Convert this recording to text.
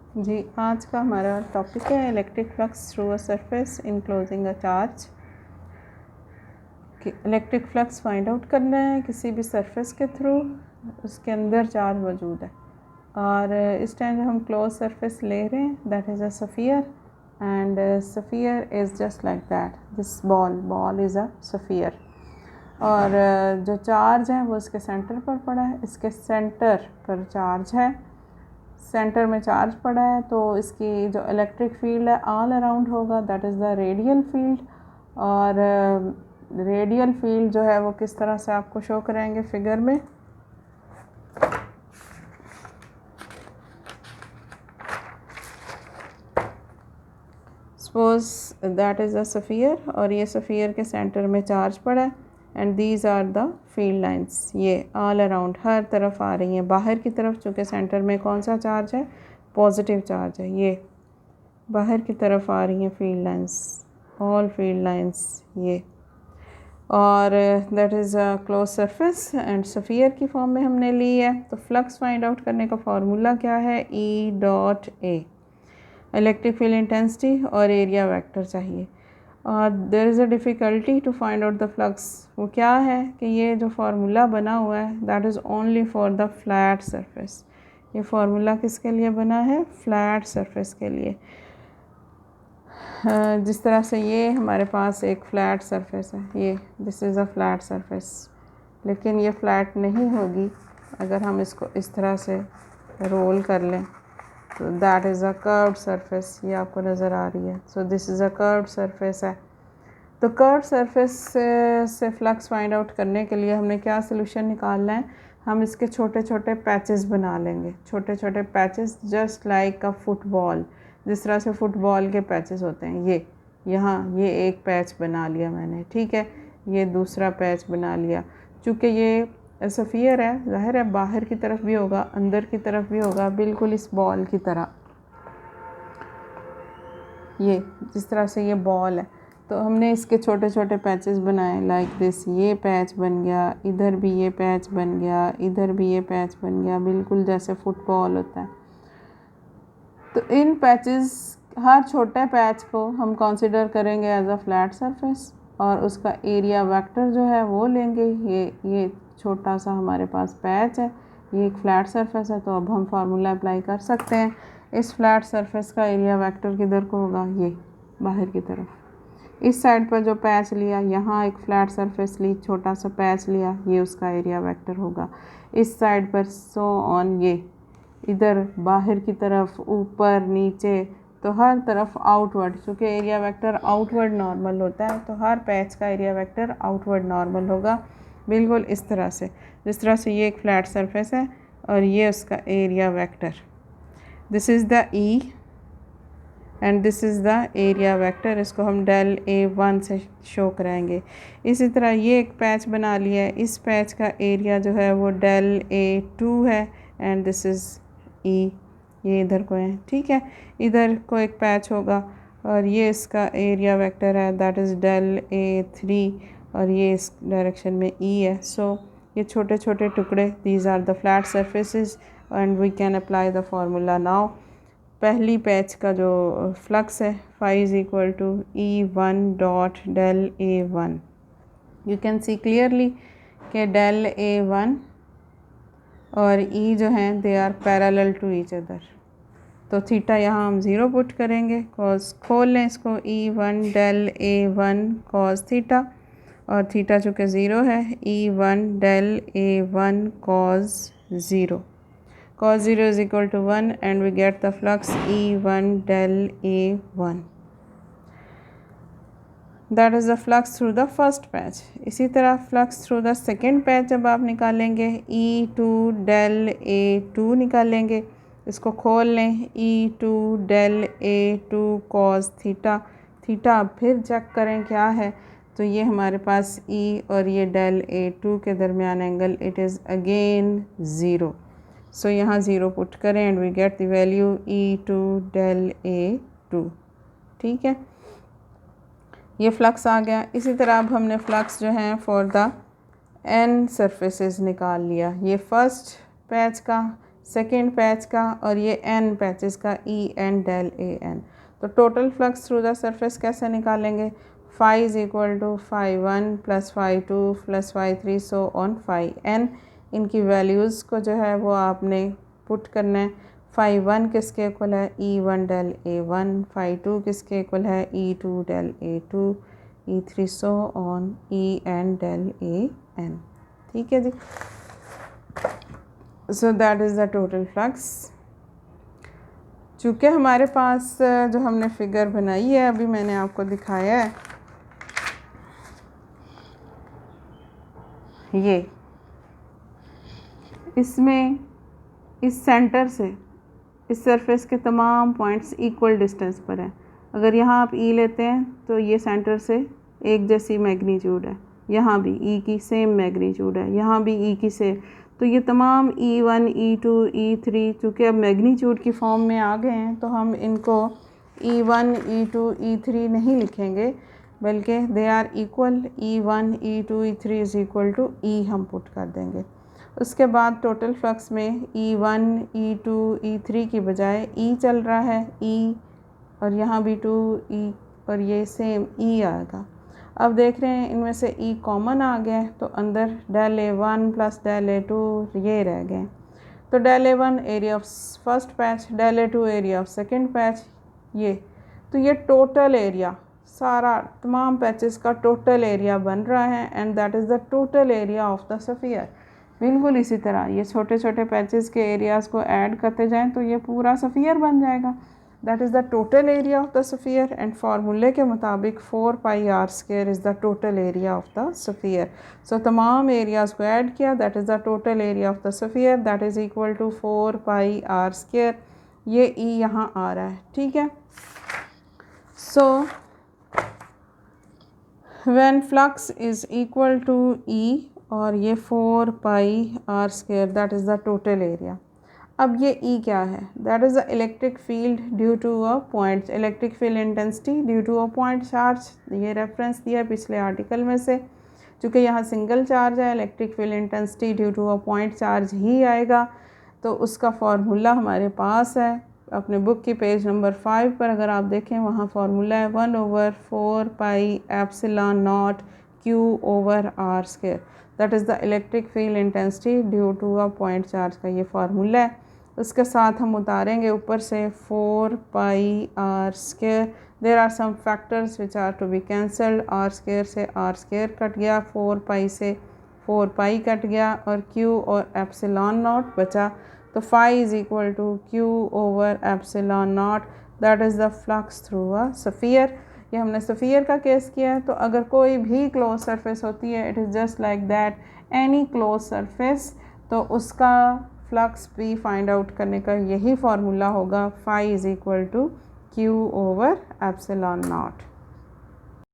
जी, आज का हमारा टॉपिक है electric flux through a surface enclosing a charge. कि इलेक्ट्रिक फ्लक्स फाइंड आउट करना है किसी भी सरफेस के थ्रू, उसके अंदर चार्ज मौजूद है। और इस टाइम जो हम क्लोज सरफेस ले रहे हैं that is a sphere, and sphere is just like that, this ball is a sphere. और जो चार्ज है वो इसके सेंटर पर पड़ा है, इसके सेंटर पर चार्ज है, सेंटर में चार्ज पड़ा है, तो इसकी जो इलेक्ट्रिक फील्ड है ऑल अराउंड होगा, that is the radial field. और रेडियल फील्ड जो है वो किस तरह से आपको शो करेंगे फिगर में। Suppose that is a sphere, और ये सफ़ियर के सेंटर में चार्ज पड़ा है, and these are the field lines, ये ऑल अराउंड हर तरफ आ रही हैं, बाहर की तरफ, चूँकि सेंटर में कौन सा चार्ज है, पॉजिटिव चार्ज है, ये बाहर की तरफ आ रही हैं field lines, all field lines ये। और that is a close surface and sphere की फॉर्म में हमने ली है। तो फ्लक्स फाइंड आउट करने का फार्मूला क्या है, E dot A, electric field intensity और एरिया वेक्टर चाहिए। और there is a difficulty to find out the flux, वो क्या है कि ये जो फार्मूला बना हुआ है that is only for the flat surface. ये फार्मूला किसके लिए बना है, फ्लैट सरफेस के लिए। जिस तरह से ये हमारे पास एक फ़्लैट सरफेस है, ये this is a flat surface, लेकिन ये फ्लैट नहीं होगी अगर हम इसको इस तरह से रोल कर लें, तो that is a curved surface, ये आपको नज़र आ रही है। So this is a curved surface है। तो कर्व्ड सरफेस से फ्लक्स फाइंड आउट करने के लिए हमने क्या सोल्यूशन निकालना है, हम इसके छोटे छोटे पैचेस बना लेंगे, छोटे छोटे पैचेस जस्ट लाइक अ फुटबॉल, जिस तरह से फुटबॉल के पैचेस होते हैं। ये यहाँ ये एक पैच बना लिया मैंने, ठीक है, ये दूसरा पैच बना लिया। चूँकि ये सफ़ियर है, ज़ाहिर है बाहर की तरफ भी होगा अंदर की तरफ भी होगा, बिल्कुल इस बॉल की तरह, ये जिस तरह से ये बॉल है, तो हमने इसके छोटे छोटे पैचेस बनाए लाइक दिस, ये पैच बन गया, इधर भी ये पैच बन गया, इधर भी ये पैच बन गया, बिल्कुल जैसे फुटबॉल होता है। तो इन पैचेस, हर छोटे पैच को हम कंसिडर करेंगे एज अ फ्लैट सरफेस, और उसका एरिया वेक्टर जो है वो लेंगे। ये छोटा सा हमारे पास पैच है, ये एक फ्लैट सरफेस है, तो अब हम फार्मूला अप्लाई कर सकते हैं। इस फ्लैट सरफेस का एरिया वेक्टर किधर को होगा, ये बाहर की तरफ। इस साइड पर जो पैच लिया, यहाँ एक फ्लैट सरफेस ली, छोटा सा पैच लिया, ये उसका एरिया वेक्टर होगा। इस साइड पर सो ऑन, ये इधर बाहर की तरफ, ऊपर नीचे, तो हर तरफ आउटवर्ड, क्योंकि एरिया वेक्टर आउटवर्ड नॉर्मल होता है, तो हर पैच का एरिया वेक्टर आउटवर्ड नॉर्मल होगा, बिल्कुल इस तरह से, जिस तरह से ये एक फ्लैट सरफेस है और ये उसका area vector. This is the E and this is the area vector, इसको हम डेल A1 से शो कराएंगे। इसी तरह ये एक पैच बना लिया है, इस पैच का एरिया जो है वो डेल A2 है, एंड दिस इज़ ई, ये इधर को है, ठीक है, इधर को एक पैच होगा और ये इसका एरिया वेक्टर है, दैट इज़ डेल A3, और ये इस डायरेक्शन में ई है। सो ये छोटे छोटे टुकड़े, these are the flat surfaces, and we can apply the formula now. पहली पैच का जो फ्लक्स है, phi is equal to E1 dot del A1। You can see clearly कि डेल A1 और E जो हैं they are parallel to each other. तो theta यहाँ हम 0 पुट करेंगे, कॉस खोल लें इसको, E1 डेल A1 कॉस थीटा, और थीटा चूँकि 0 है, E1 डेल A1 cos 0, cos 0 is equal to 1, and we get the flux E1 del A1. That is the flux through the first patch. इसी तरह flux through the second patch जब आप निकालेंगे, E2 del A2 निकालेंगे, इसको खोल लें, E2 del A2 cos theta, theta अब फिर चेक करें क्या है, तो ये हमारे पास E और ये del A2 के दरमियान angle, it is again 0। So यहाँ 0 पुट करें and we get the value E2 del A2, ठीक है, ये फ्लक्स आ गया। इसी तरह अब हमने फ्लक्स जो है फॉर द n सरफेसेस निकाल लिया, ये फर्स्ट पैच का, सेकेंड पैच का और ये n पैचेस का E n del A n। तो total flux through the surface कैसे निकालेंगे? Phi is equal to phi 1 plus phi 2 plus phi 3 so on phi n। इनकी वैल्यूज़ को जो है वो आपने पुट करना है। फाई 1 किसके इक्वल है? E1 del A1। फाई 2 किसके इक्वल है? E2 del A2। E3 so on En del An। ठीक है जी। So that is the total flux. चूँकि हमारे पास जो हमने फिगर बनाई है अभी मैंने आपको दिखाया है, ये इसमें इस सेंटर से इस सरफेस के तमाम पॉइंट्स इक्वल डिस्टेंस पर हैं। अगर यहाँ आप E लेते हैं तो ये सेंटर से एक जैसी मैग्नीट्यूड है, यहाँ भी E की सेम मैग्नीट्यूड है, यहाँ भी E की सेम। तो ये तमाम E1 E2 E3 चूँकि अब मैग्नीट्यूड की फॉर्म में आ गए हैं तो हम इनको E1 E2 E3 नहीं लिखेंगे, बल्कि they are equal. E1 E2 E3 is equal to E हम पुट कर देंगे। उसके बाद टोटल फ्लक्स में E1 E2 E3 की बजाय E चल रहा है, E और यहाँ भी 2 E और ये सेम E आएगा। अब देख रहे हैं इनमें से E कॉमन आ गया तो अंदर del A1 plus del A2 ये रह गए। तो del A1 area of first patch, del A2 area of second patch, ये तो ये टोटल एरिया सारा तमाम पैचेस का टोटल एरिया बन रहा है and that is the total area of the sphere. बिल्कुल इसी तरह ये छोटे छोटे पैचेस के एरियाज़ को ऐड करते जाएं तो ये पूरा सफ़ियर बन जाएगा। That is the total area of the sphere and फार्मूले के मुताबिक 4 pi r square is the total area of the sphere. So तमाम एरियाज़ को ऐड किया, that is the total area of the sphere, that is equal to 4 pi r square. ये E यहाँ आ रहा है, ठीक है। So when flux is equal to E और ये 4 pi r square, that is the total area. अब ये E क्या है? That is the electric field due to a point, electric field intensity due to a point charge. ये reference दिया पिछले article में से। चूँकि यहाँ सिंगल चार्ज है, electric field intensity due to a point charge ही आएगा। तो उसका फार्मूला हमारे पास है अपने बुक की पेज नंबर 5 पर। अगर आप देखें वहाँ फार्मूला है 1/4 pi epsilon naught Q over R square. That is the electric field intensity due to a point charge का ये फार्मूला है। उसके साथ हम उतारेंगे ऊपर से 4 pi r square. There are some factors which are to be cancelled. r square से r स्क्वायर कट गया, 4 पाई से 4 पाई कट गया और Q और एप्सिलॉन नॉट बचा। तो phi is equal to Q over epsilon naught, that is the flux through a sphere. ये हमने सफ़ियर का केस किया है। तो अगर कोई भी क्लोज सरफेस होती है, it is just like that any close surface, तो उसका फ्लक्स भी फाइंड आउट करने का यही फार्मूला होगा, phi is equal to Q over epsilon not.